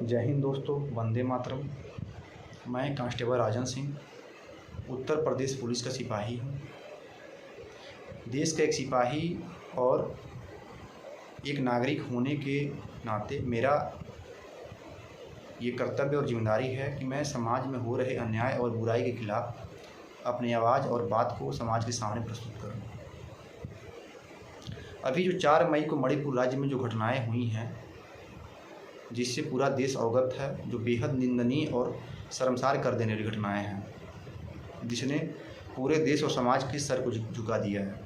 जय हिंद दोस्तों, वंदे मातरम। मैं कांस्टेबल राजन सिंह उत्तर प्रदेश पुलिस का सिपाही हूँ। देश का एक सिपाही और एक नागरिक होने के नाते मेरा ये कर्तव्य और जिम्मेदारी है कि मैं समाज में हो रहे अन्याय और बुराई के खिलाफ अपनी आवाज़ और बात को समाज के सामने प्रस्तुत करूँ। अभी जो 4 मई को मणिपुर राज्य में जो घटनाएं हुई हैं, जिससे पूरा देश अवगत है, जो बेहद निंदनीय और शर्मसार कर देने वाली घटनाएं हैं, जिसने पूरे देश और समाज के सर को झुका दिया है।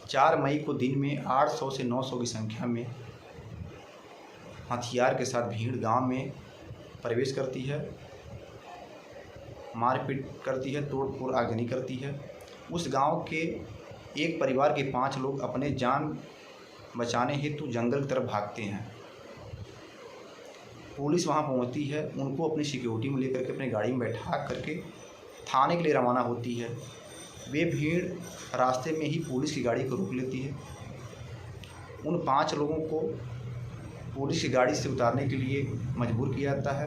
4 मई को दिन में 800 से 900 की संख्या में हथियार के साथ भीड़ गांव में प्रवेश करती है, मारपीट करती है, तोड़ फोड़ आगजनी करती है। उस गांव के एक परिवार के 5 लोग अपने जान बचाने हेतु जंगल की तरफ भागते हैं। पुलिस वहां पहुंचती है, उनको अपनी सिक्योरिटी में लेकर के अपनी गाड़ी में बैठा करके थाने के लिए रवाना होती है। वे भीड़ रास्ते में ही पुलिस की गाड़ी को रोक लेती है। उन 5 लोगों को पुलिस की गाड़ी से उतारने के लिए मजबूर किया जाता है।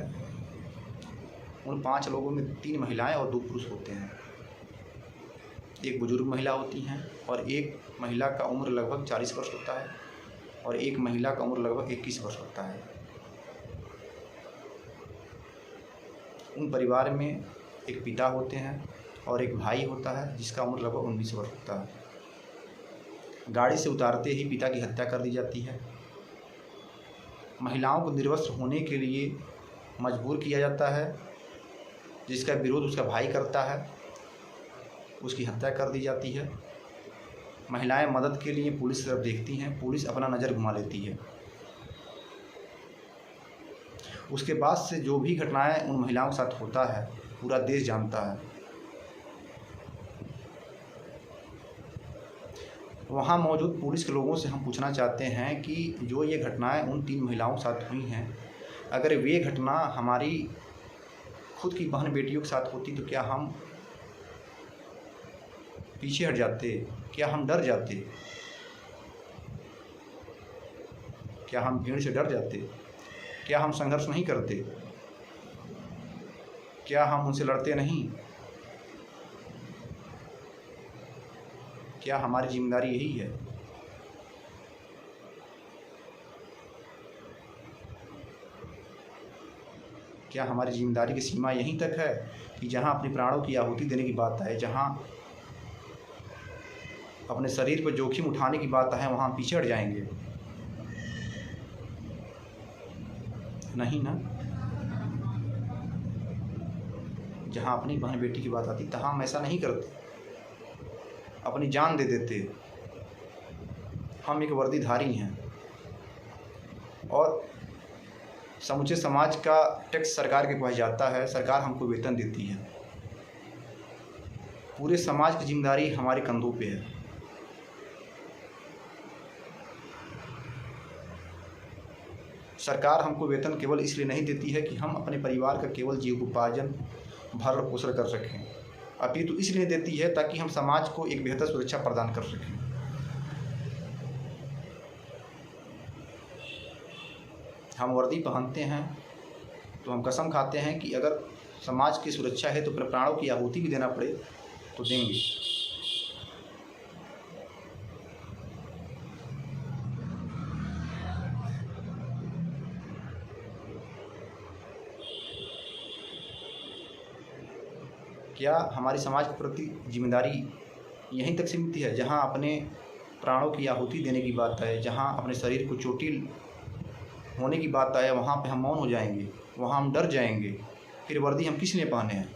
उन 5 लोगों में 3 महिलाएं और 2 पुरुष होते हैं। एक बुजुर्ग महिला होती हैं और एक महिला का उम्र लगभग 40 वर्ष होता है और एक महिला का उम्र लगभग 21 वर्ष होता है। उन परिवार में एक पिता होते हैं और एक भाई होता है जिसका उम्र लगभग 19 वर्ष होता है। गाड़ी से उतारते ही पिता की हत्या कर दी जाती है। महिलाओं को निर्वस्त्र होने के लिए मजबूर किया जाता है, जिसका विरोध उसका भाई करता है, उसकी हत्या कर दी जाती है। महिलाएं मदद के लिए पुलिस की तरफ देखती हैं, पुलिस अपना नज़र घुमा लेती है। उसके बाद से जो भी घटनाएं उन महिलाओं के साथ होता है, पूरा देश जानता है। वहां मौजूद पुलिस के लोगों से हम पूछना चाहते हैं कि जो ये घटनाएं उन 3 महिलाओं के साथ हुई हैं, अगर वे घटना हमारी खुद की बहन बेटियों के साथ होती तो क्या हम पीछे हट जाते? क्या हम डर जाते? क्या हम भीड़ से डर जाते? क्या हम संघर्ष नहीं करते? क्या हम उनसे लड़ते नहीं? क्या हमारी जिम्मेदारी यही है? क्या हमारी जिम्मेदारी की सीमा यहीं तक है कि जहां अपने प्राणों की आहुति देने की बात आए, जहां अपने शरीर पर जोखिम उठाने की बात है, वहाँ पीछे हट जाएंगे? नहीं ना। जहाँ अपनी बहन बेटी की बात आती तहाँ हम ऐसा नहीं करते, अपनी जान दे देते। हम एक वर्दीधारी हैं और समूचे समाज का टैक्स सरकार के पास जाता है, सरकार हमको वेतन देती है। पूरे समाज की जिम्मेदारी हमारे कंधों पे है। सरकार हमको वेतन केवल इसलिए नहीं देती है कि हम अपने परिवार का केवल जीविकोपार्जन भरण पोषण कर सकें, अपितु इसलिए देती है ताकि हम समाज को एक बेहतर सुरक्षा प्रदान कर सकें। हम वर्दी पहनते हैं तो हम कसम खाते हैं कि अगर समाज की सुरक्षा है तो अपने प्राणों की आहुति भी देना पड़े तो देंगे। क्या हमारी समाज के प्रति जिम्मेदारी यहीं तक सीमित है? जहां अपने प्राणों की आहुति देने की बात आए, जहां अपने शरीर को चोटिल होने की बात आए, वहां पे हम मौन हो जाएंगे, वहां हम डर जाएंगे। फिर वर्दी हम किस लिए पहने हैं?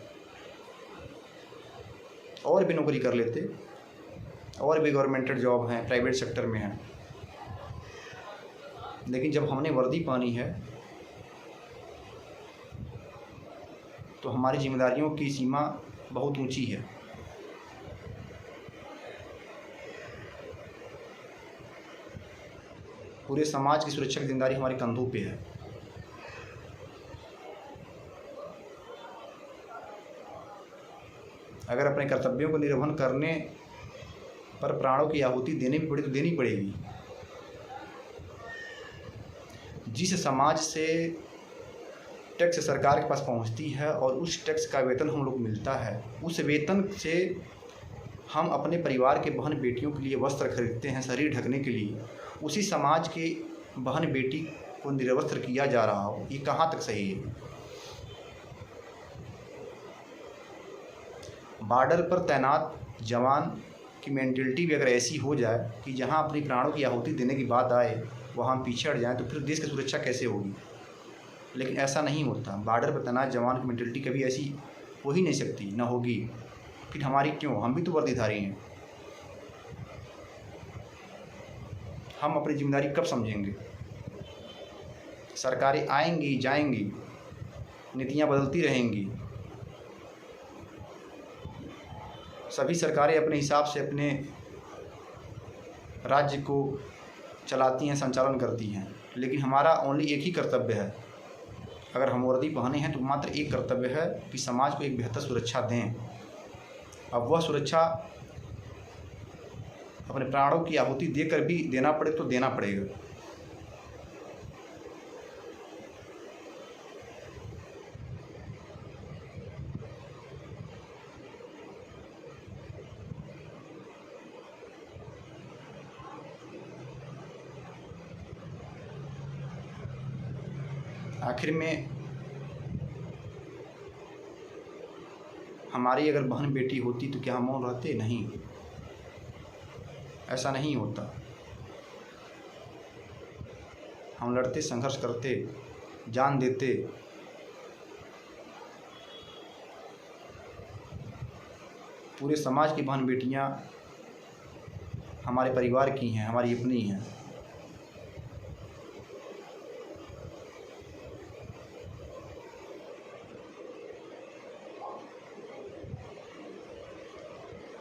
और भी नौकरी कर लेते, और भी गवर्नमेंटेड जॉब हैं, प्राइवेट सेक्टर में हैं, लेकिन जब हमने वर्दी पहनी है तो हमारी जिम्मेदारियों की सीमा बहुत ऊंची है। पूरे समाज की सुरक्षा की जिम्मेदारी हमारे कंधों पे है। अगर अपने कर्तव्यों को निर्वहन करने पर प्राणों की आहुति देनी भी पड़े तो देनी पड़ेगी। जिस समाज से टैक्स सरकार के पास पहुंचती है और उस टैक्स का वेतन हम लोग मिलता है, उस वेतन से हम अपने परिवार के बहन बेटियों के लिए वस्त्र खरीदते हैं शरीर ढकने के लिए, उसी समाज के बहन बेटी को निर्वस्त्र किया जा रहा हो, ये कहाँ तक सही है? बॉर्डर पर तैनात जवान की मेंटलिटी भी अगर ऐसी हो जाए कि जहां अपनी प्राणों की आहुति देने की बात आए वहां हम पीछे हट जाएं, तो फिर देश की सुरक्षा कैसे होगी? लेकिन ऐसा नहीं होता। बॉर्डर पर तैनात जवान की मेंटलिटी कभी ऐसी हो ही नहीं सकती, ना होगी। फिर हमारी क्यों? हम भी तो वर्दीधारी हैं। हम अपनी जिम्मेदारी कब समझेंगे? सरकारें आएंगी जाएंगी, नीतियाँ बदलती रहेंगी, सभी सरकारें अपने हिसाब से अपने राज्य को चलाती हैं, संचालन करती हैं, लेकिन हमारा ओनली एक ही कर्तव्य है। अगर हम वर्दी पहने हैं तो मात्र एक कर्तव्य है कि समाज को एक बेहतर सुरक्षा दें। अब वह सुरक्षा अपने प्राणों की आहुति देकर भी देना पड़े तो देना पड़ेगा। आखिर में हमारी अगर बहन बेटी होती तो क्या हम मौन रहते? नहीं, ऐसा नहीं होता। हम लड़ते, संघर्ष करते, जान देते। पूरे समाज की बहन बेटियां हमारे परिवार की हैं, हमारी अपनी हैं।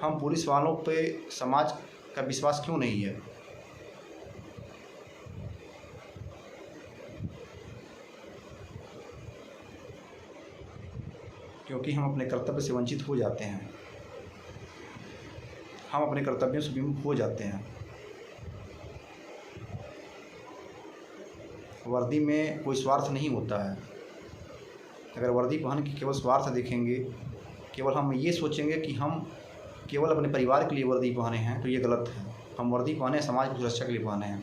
हम पुलिस वालों पे समाज का विश्वास क्यों नहीं है? क्योंकि हम अपने कर्तव्य से वंचित हो जाते हैं, हम अपने कर्तव्यों से विमुख हो जाते हैं। वर्दी में कोई स्वार्थ नहीं होता है। अगर वर्दी पहन के केवल स्वार्थ देखेंगे, केवल हम ये सोचेंगे कि हम केवल अपने परिवार के लिए वर्दी पहने हैं, तो ये गलत है। हम वर्दी पहने समाज की सुरक्षा के लिए पहने हैं।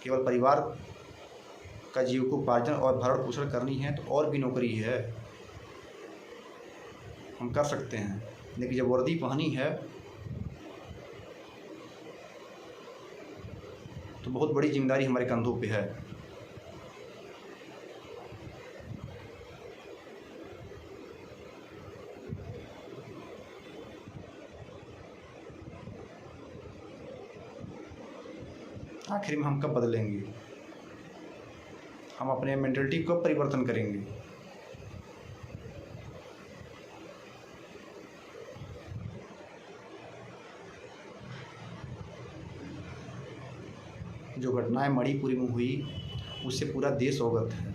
केवल परिवार का जीविकोपार्जन और भरण पोषण करनी है तो और भी नौकरी है, हम कर सकते हैं। लेकिन जब वर्दी पहनी है तो बहुत बड़ी जिम्मेदारी हमारे कंधों पे है। आखिर में हम कब बदलेंगे? हम अपने मेंटलिटी को कब परिवर्तन करेंगे? जो घटनाएं मणिपुर में हुई उससे पूरा देश अवगत है।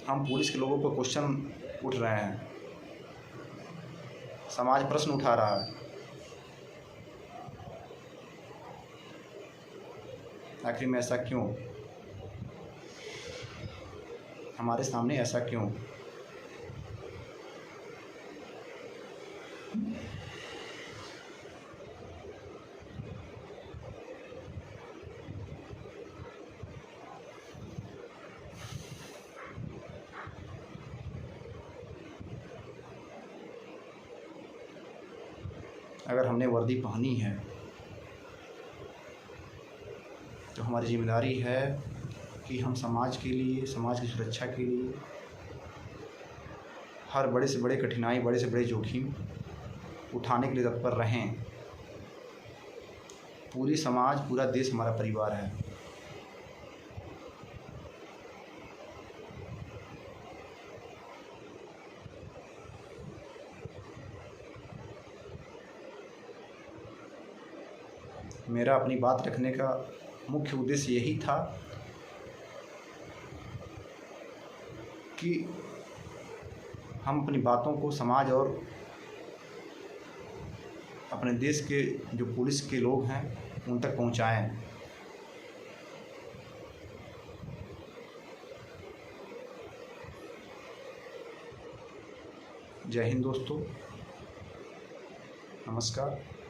हम पुलिस के लोगों पर क्वेश्चन उठ रहे हैं, समाज प्रश्न उठा रहा है। आखिर में ऐसा क्यों? हमारे सामने ऐसा क्यों? अगर हमने वर्दी पहनी है तो हमारी जिम्मेदारी है कि हम समाज के लिए, समाज की सुरक्षा के लिए हर बड़े से बड़े कठिनाई, बड़े से बड़े जोखिम उठाने के लिए तत्पर रहें। पूरी समाज, पूरा देश हमारा परिवार है। मेरा अपनी बात रखने का मुख्य उद्देश्य यही था कि हम अपनी बातों को समाज और अपने देश के जो पुलिस के लोग हैं उन तक पहुंचाएं। जय हिंद दोस्तों, नमस्कार।